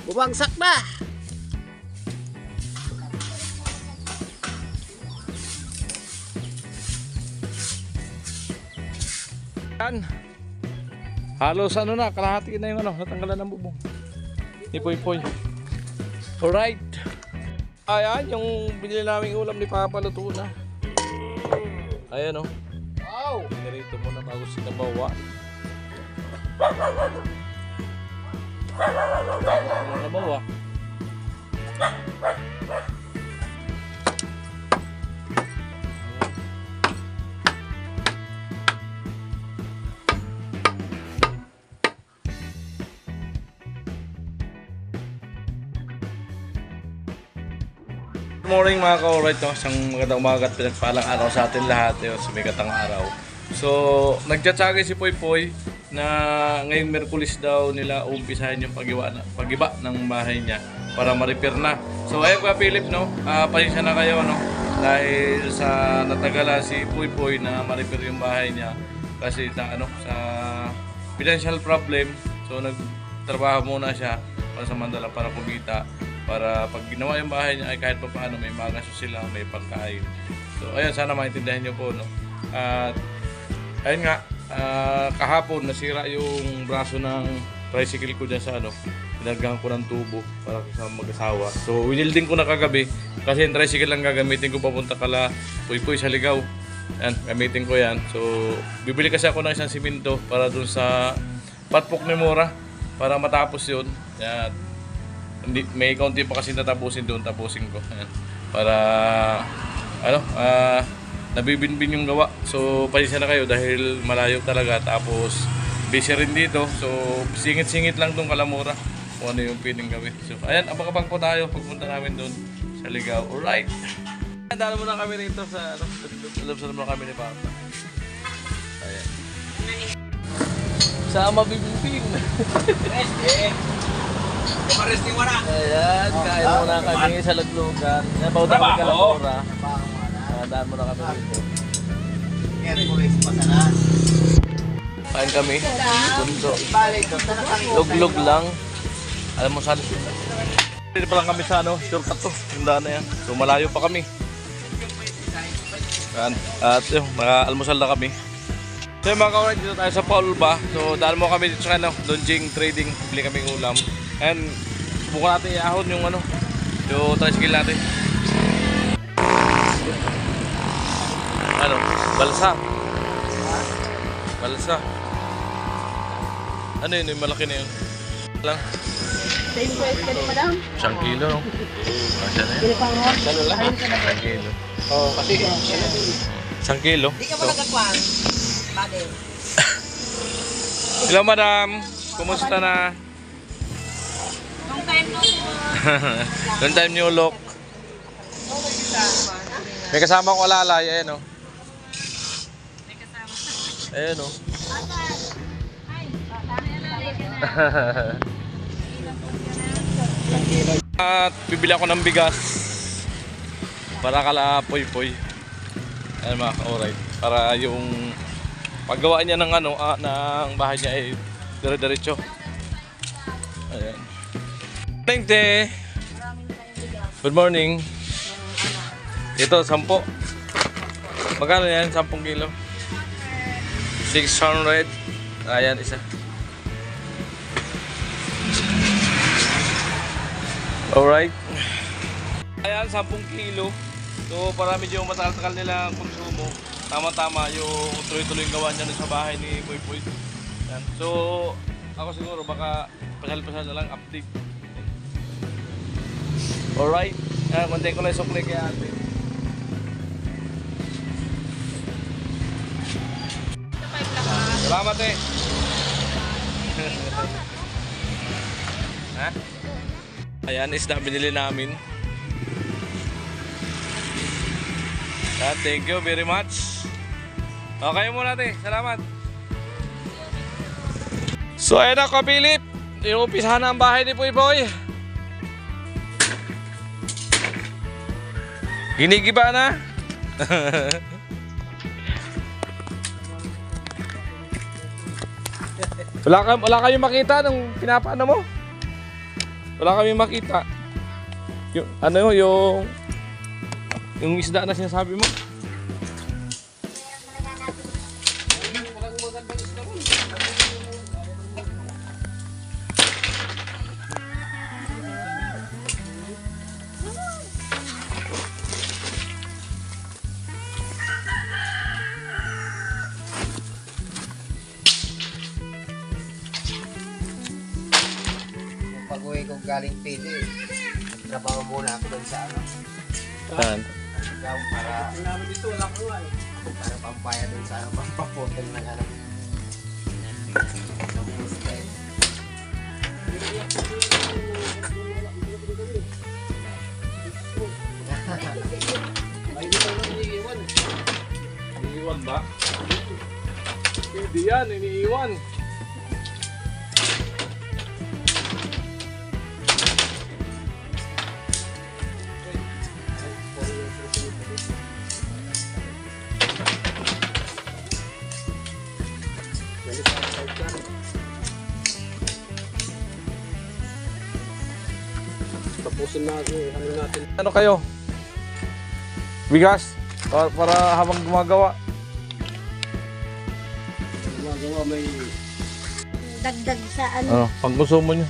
Bumagsak na. Yan. Halos ano na, kalahati na yung ano, natanggalan ng bubong. Ni Poy Poy. Alright. Ayan, yung binili naming ulam ni Papa luto na. Ayan o. Wow! Ganito mo na bago sinabawa. Bago mo nabawa. Good morning mga ka-alright, no? Isang magandang umaga at pinagpalang araw sa atin lahat, yun, sumigatang araw. So, nagtsatsagay si Poy Poy na ngayong Merkulis daw nila umpisahin yung pagiba ng bahay niya para ma-repair na. So, ayun Kuya Philip, no? Pasensya na kayo, no? Dahil sa natagalan si Poy Poy na ma-repair yung bahay niya kasi sa financial problem. So, nagtrabaho muna siya para sa mandala para kumita. Para pag ginawa yung bahay niya ay kahit pa paano may magasto sila, may pagkain. So ayun, sana maintindihan niyo po, no. At ayun nga, kahapon nasira yung braso ng tricycle ko dyan sa ano, pinaggahan ko ng tubo para sa mag-asawa. So winilding ko na kagabi kasi yung tricycle lang gagamitin ko papunta kala Poy Poy sa Ligaw. Yan, gamitin ko yan. So bibili kasi ako ng isang simento para dun sa Patpok ni Mora para matapos yun. Yan. Hindi, may kaunti pa kasi natapusin doon, tapusin ko. Ayan. Para nabibinbin yung gawa. So pasensya na kayo dahil malayo talaga, tapos busy rin dito. So singit-singit lang tong Kalamura kung ano yung pwedeng gawin. So ayan, abang-abang po tayo pagpunta namin doon sa Ligaw. Alright. Dala muna kami rito sa lubsan muna kami ni Papa. Ayan. Sama bibimbing. Maresting mo na. Ayan, kain muna kami sa laglugan. Napauta kami Kalamura. Daan muna kami dito. Kain kami. Bunso. Luglug lang. Alam mo saan? Dito pa lang kami sa ano, shortcut to. Yung daan na yan. So malayo pa kami. Yan. At yun, naka-almusal na kami. So mga kawain, dito tayo sa Paulba. So daan mo kami dito sa ano, Donjing Trading. Bili kaming ulam. And subukan natin iahon yung ano, yung tricycle natin. Ano? Balsa. Balsa. Ano yun? Yung malaki na yun. Lang. Same price ka ni madam? 1 kilo, no? Kasya na yun. Gano'n lang. 1 kilo. Oo, kasi 1 kilo? Di ka malagakwan. Bagay. Hello madam. Kumusta na? Long time no Long time new look. May kasama ko alalay, ayan o. May kasama. Ayan o. Ay, alalay ka na. At bibili ako ng bigas para kala Poy Poy. Ayan mga ka-alright. Para yung paggawa niya ng ano, ng bahay niya ay dire-diretso. Ayan. Tente. Good morning. Ito 10. Magkano yan? 10 kilo. 600. Ayan isa. Alright. Ayan 10 kilo. So para medyo matagal-tagal nila ang konsumo, tama-tama yung tuloy-tuloy yung gawa niya sa bahay ni Poy Poy. Ayan. So ako siguro baka pasal-pasal na lang update. Alright. Kontayin ko na yung sukli kay ate. Salamat eh. Ha? Ayan, isda binili namin. Thank you very much. Okay muna natin. Salamat. So ayan na Philip. Inuumpisahan na ang bahay ni Poy Poy. Ginigiba na. Wala kayong makita nung pinapaano mo? Wala kami makita. Yung ano yung isda na sinasabi mo. Pag-uwi ko galing pili, trabaho muna ako doon sa ano. Saan? Para dito, wala ko para pampaya doon sa ano, pampapotol ng ano. Ng musika eh. Ay, hindi naman iniiwan. Iniiwan ba? Hindi yan, iniiwan. Tapusin natin, ano natin. Ano kayo? Bigas? Para habang gumagawa. Gumagawa may Dagdag sa ano. Ano, pangkonsumo nyo.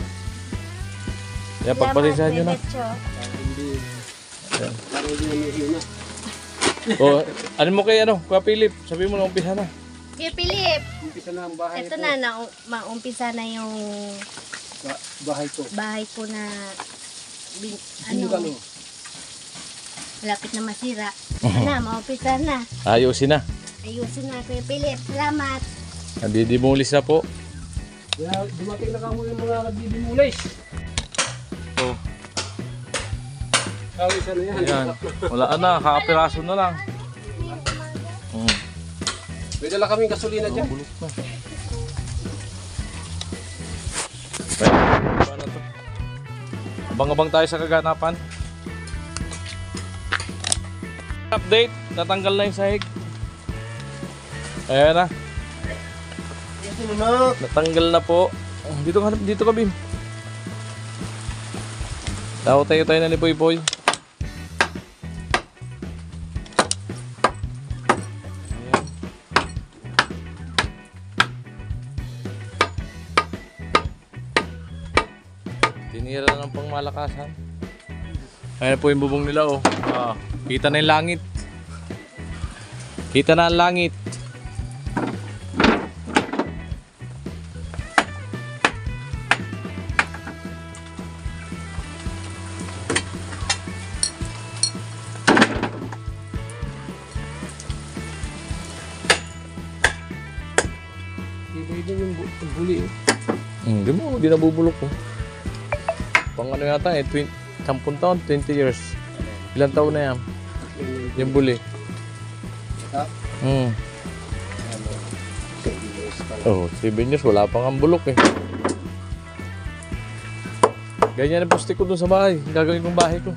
Yan, pagpasensyahan nyo na. hindi, Ayan. parang hindi naman hina. O, ano mo kay ano, Kuya Philip? Sabi mo na umpisa na. Kuya Philip, Umpisa na ang bahay ito ko. na, maumpisa na yung Bahay ko. bahay ko na Ano? malapit na masira. Na, maumpisa na. Ayusin na. Ayusin na, Kuya Philip. Salamat. Nandidimulis na po. Kaya dumating na kamo yung mga nagdidimulis. So, Kawisan na yan. ayan. Wala na, kakapiraso na lang. May dala kaming gasolina dyan. Bulok na. Paano to? Abang-abang tayo sa kaganapan. Update, natanggal na yung sahig. Ayan na. Natanggal na po. Dito ka, Bim. Tayo na ni Boy Boy. Ayan. Tinira na ng pangmalakasan. Ayan po yung bubong nila, oh. Kita na yung langit. Kita na ang langit. Iba yung buli. Di nabubulok ko. Pang ano yata eh, 10 taon, 20 years. Ilang taon na yan? Yung buli. Ha? Oh, 7 years, wala pang ang bulok eh. Ganyan ang poste ko dun sa bahay. Gagawin kong bahay ko.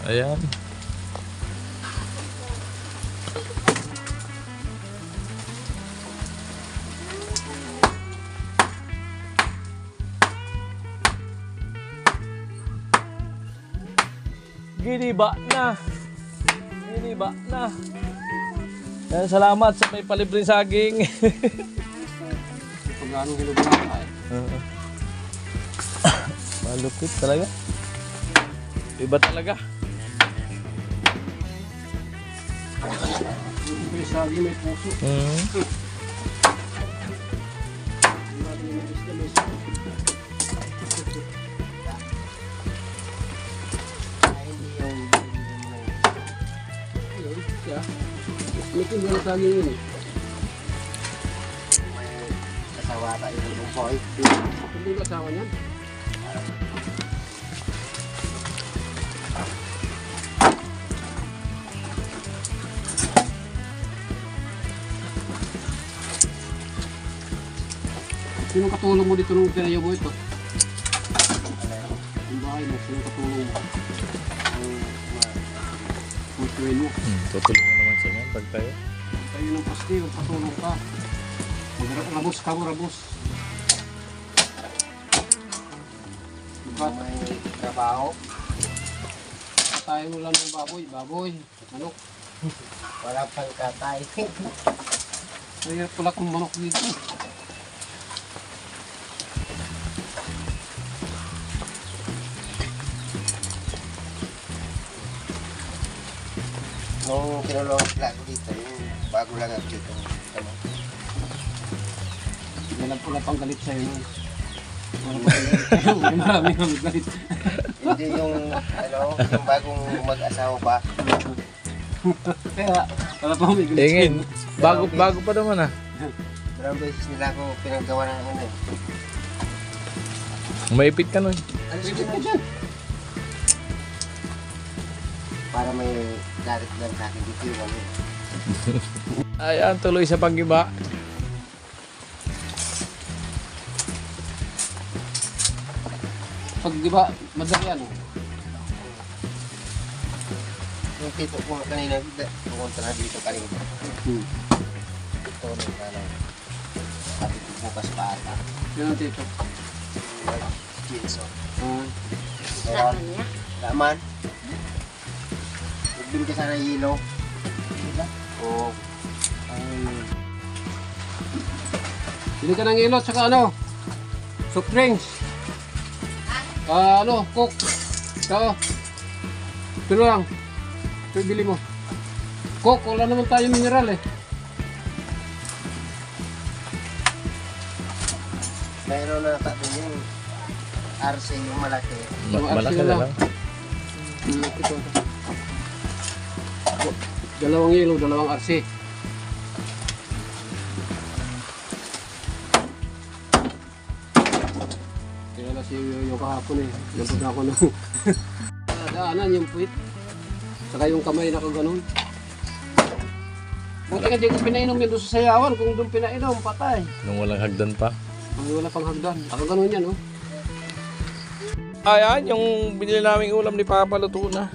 Ayan. Giniba na. Giniba na. Yan, salamat sa may palibreng saging. Pag anong ginagawa ka eh. Malupit talaga. Iba talaga. May sagi, may puso. Ayun, siya. May tingnan sa amin yun eh. Kasawa tayo ng boy. Hindi yung asawa niyan. Sino katulong mo dito nung tinayo mo ito? Ang bahay mo, sino katulong mo? Ang tuwin mo. Tutulungan naman siya yan pag tayo. Tayo ng paste, patulong ka. Rabos ka mo, rabos. may trabaho. Tayo mo lang ng baboy. Manok. Wala pang katay. Mayroon pala kong manok dito. Nung kinulong sila ko dito, yung bago lang ako dito. Ano? Walang pula pang galit sa'yo nun. Marami kami galit. Hindi yung, yung bagong mag-asawa pa. Kaya, wala pa may galit Ingin. Bago pa naman ah. Maraming beses nila ako pinagawa ng ano. Maipit ka nun. Alis ko na dyan. Para may darit lang sa akin dito yung ano. Ayan, tuloy sa pag-iba. Pag di ba, madali ano? Yung tito ko kanina, pumunta na dito kanina. Ito nung kanang sabi ko bukas pa ata. Yun ang tito. Jeans o. Tama Meron. niya. Laman. Nagbili ka sana yelo. Oo. Bili ka ng ilo, tsaka ano? Soft drinks. Coke. Ito. Ito lang. Ito bili mo. Coke, wala naman tayo mineral eh. Mayroon na tabi yung RC yung malaki. Malaki na lang. Ito. Dalawang yelo, dalawang RC. Kaya na si Yoyo kahapon eh. Nabot ako ng daanan yung puwit. Saka yung kamay na kaganon. Buti ka di ko pinainom yan doon sa sayawan. Kung doon pinainom, patay. Nung walang hagdan pa. Ay, wala pang hagdan. Ako ganon yan, oh. Ayan, yung binili naming ulam ni Papa luto na.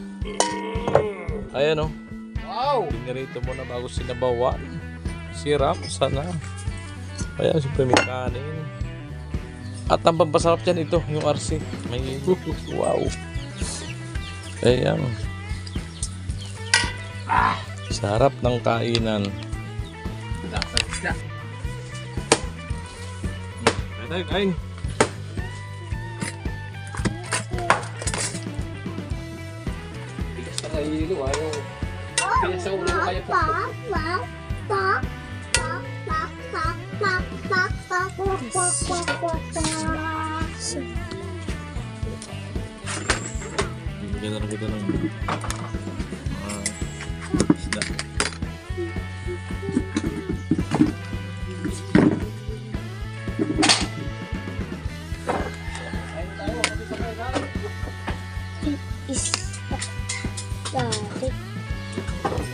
Ayan oh. Wow! Pinirito mo na bago sinabawan. Siram, sana. Ayan, siyempre may kanin. At ang pampasarap dyan ito, yung RC. May wow. Ayan. Sarap ng kainan. Kain, kain. Bigas na kayo hilo, ayaw. Kaya sa ulo mo kaya po. Bibigyan na lang kita ng isda. Isda.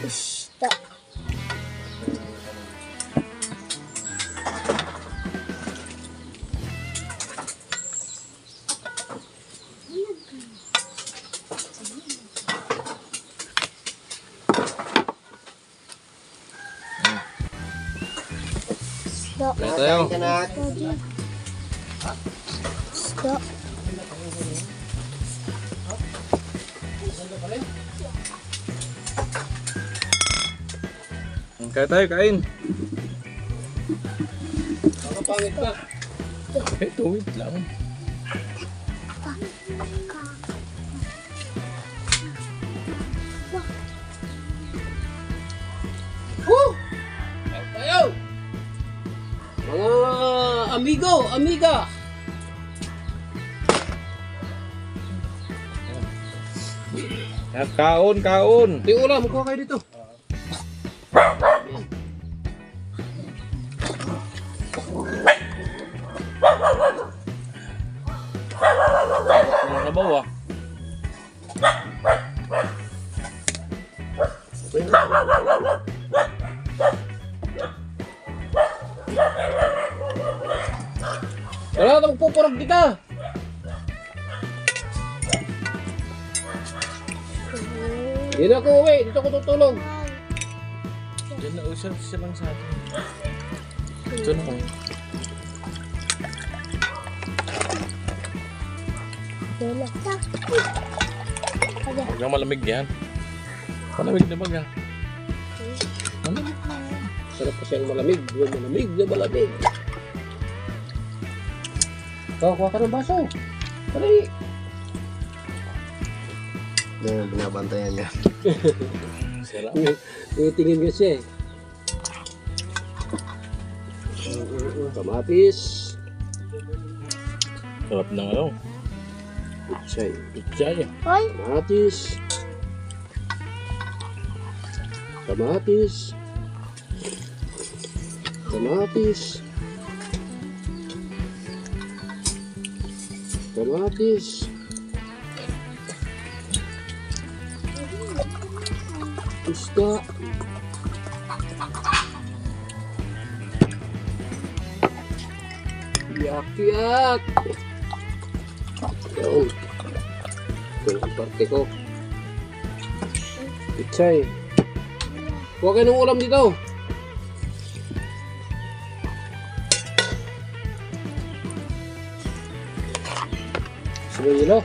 Isda. Kaya tayo. Kain ka na. Isda. Kaya tayo, kain. Ako pangit ka. Wait lang. Woo! Tayo! Mga amigo, amiga! Kaon, kaon. Di ulam, kuha kayo dito. Mga kabaw ah. Wala na magpupurag kita. Hindi na ako uwi, dito ako tutulong. Diyan na usap siya lang sa atin. Ito na oh. Dala. Huwag kang malamig yan. Malamig na baga. Malamig. Sarap pa siyang malamig. Yung malamig na malamig. Kuha ka ng baso. Pari. Yan, binabantayan niya. Sarap. Tingin ko siya eh. Kamatis. Sarap ng ano. Pichay. Pichay. Hoy, Kamatis. Kamatis. Kamatis. Kamatis. Isda. Yak-yak. Yun. Ito yung parte ko. Pichay. Huwag kayo ng ulam dito. Sige yelo.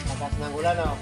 Lakas ng ulan, oh.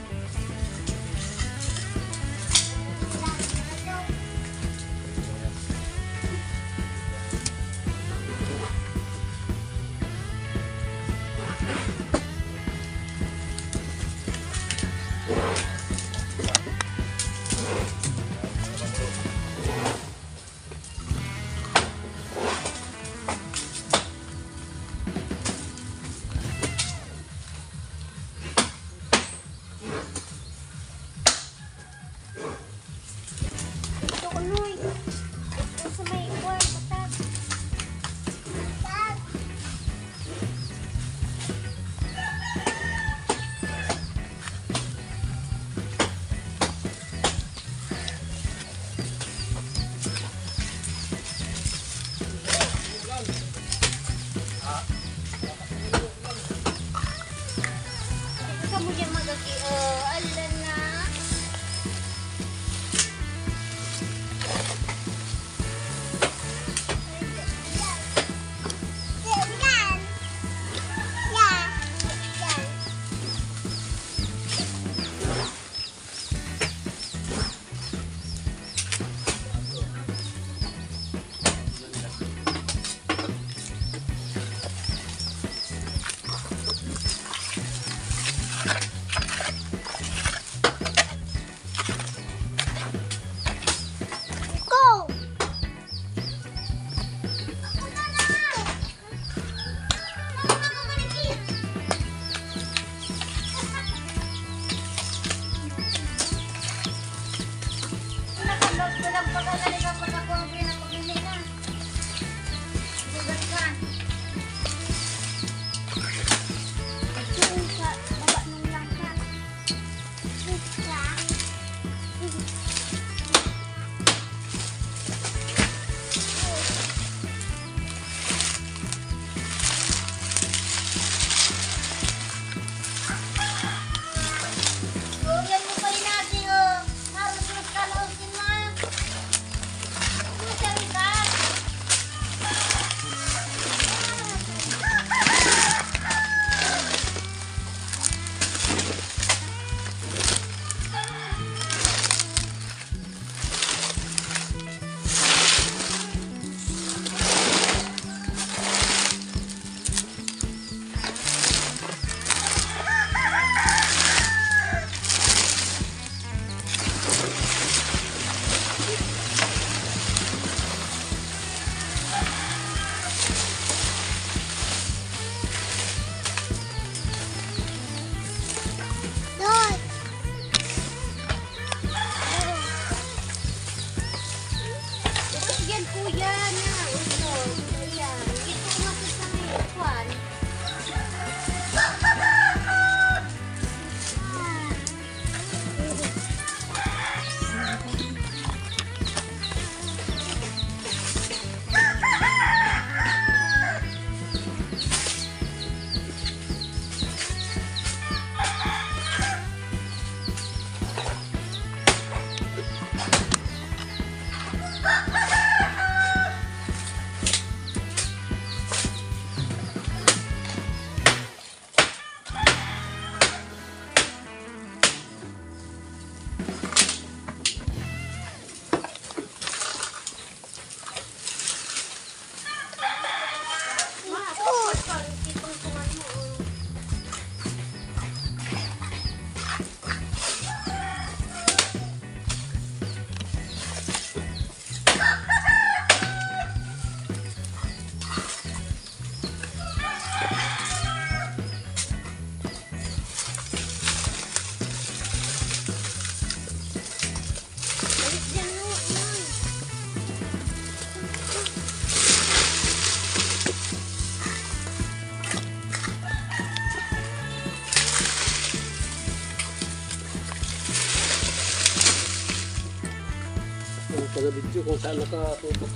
Taga video kung saan nakatutok.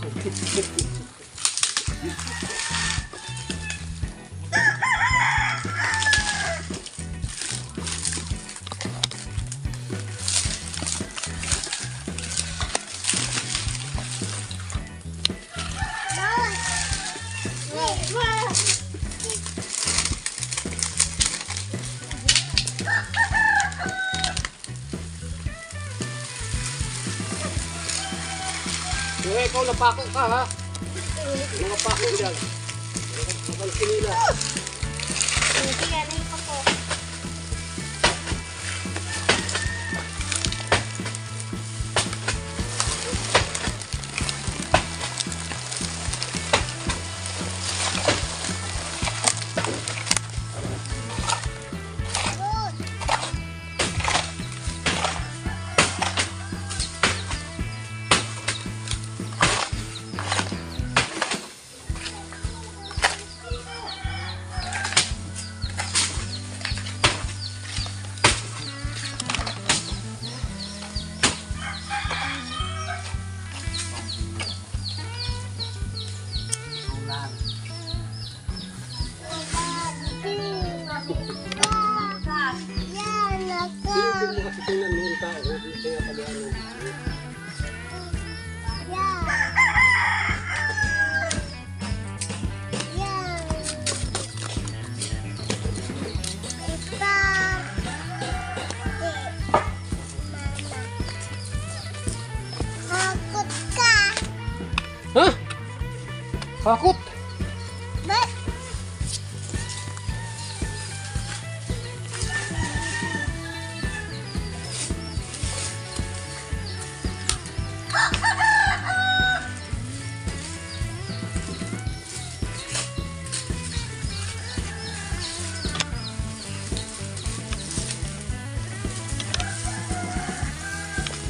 Kaya ikaw napako ka ha. Mga pako dyan. Mga kinila. Hindi yan ay ako. Yan ako. Hindi mo kasi tingnan mo yung tao. Kaya pala ano. Yan. Yan. Ipa. Hakot ka. Ha? Hakot? Ba't?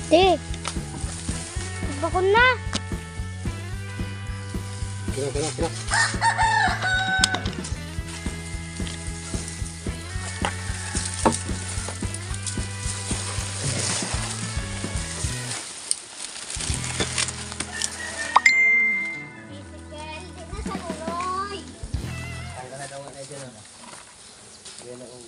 Di. Bakon na. Kira. Hindi na sa tuloy. Tanggal na daw na dyan ano. Yan ang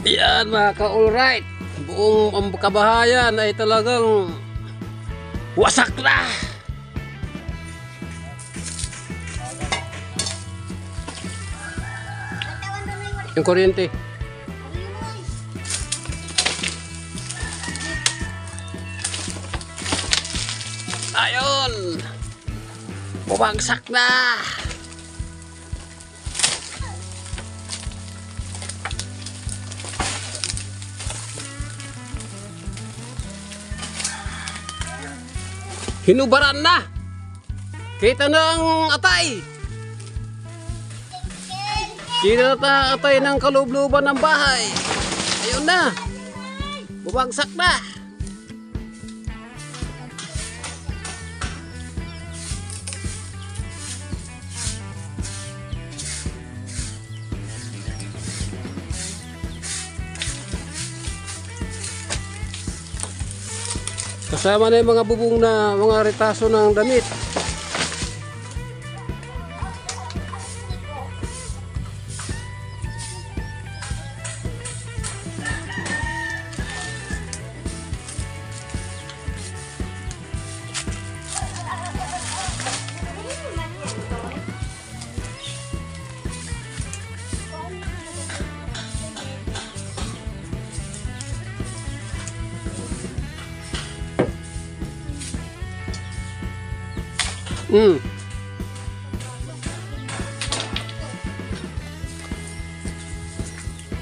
Yan mga ka-alright. Buong ang kabahayan ay talagang wasak na. Yung kuryente. Ayun. Bumagsak na. Hinubaran na. Kita na ang atay. Kita na atay ng kalubluban ng bahay. Ayun na. Bumagsak na. Kasama na yung mga bubong na mga retaso ng damit.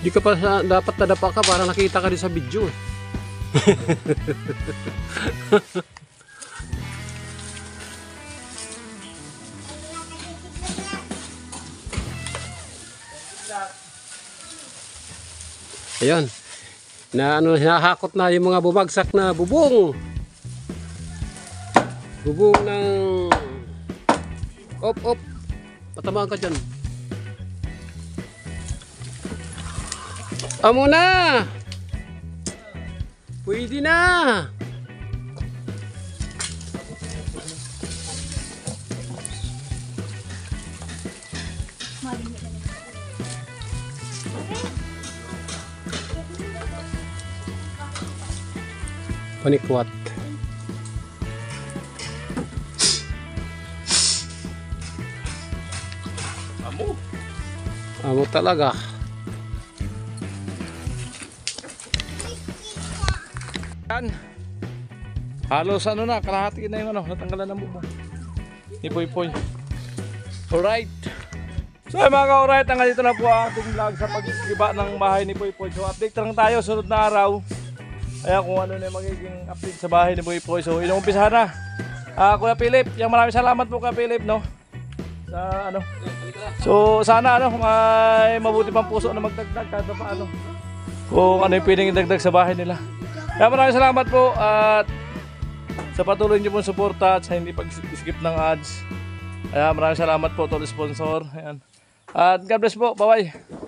Di ka pa dapat nadapa ka para nakita ka din sa video eh. Ayan. Hinahakot na yung mga bumagsak na bubong. Bubong ng op. Patamaan ka dyan. Amo na! Pwede na! Panikwat. Amo talaga. Yan. Halos ano na, kalahati na yung ano, natanggalan ng bubong. Ni Poy. Alright. So mga ka-alright, hanggang dito na po ang ating vlog sa pag-iba ng bahay ni Poy. So update lang tayo, sunod na araw. Kaya kung ano na yung magiging update sa bahay ni Poy. So inuumpisa na. Kuya Philip, yung maraming salamat po Kuya Philip, no? Sa ano. So sana ano, may mabuti pang puso na magdagdag kahit pa paano. Kung ano yung pwedeng idagdag sa bahay nila. Kaya maraming salamat po at sa patuloy niyo pong suporta at sa hindi pag-skip ng ads. Kaya maraming salamat po to sponsor. Ayan. At God bless po. Bye-bye.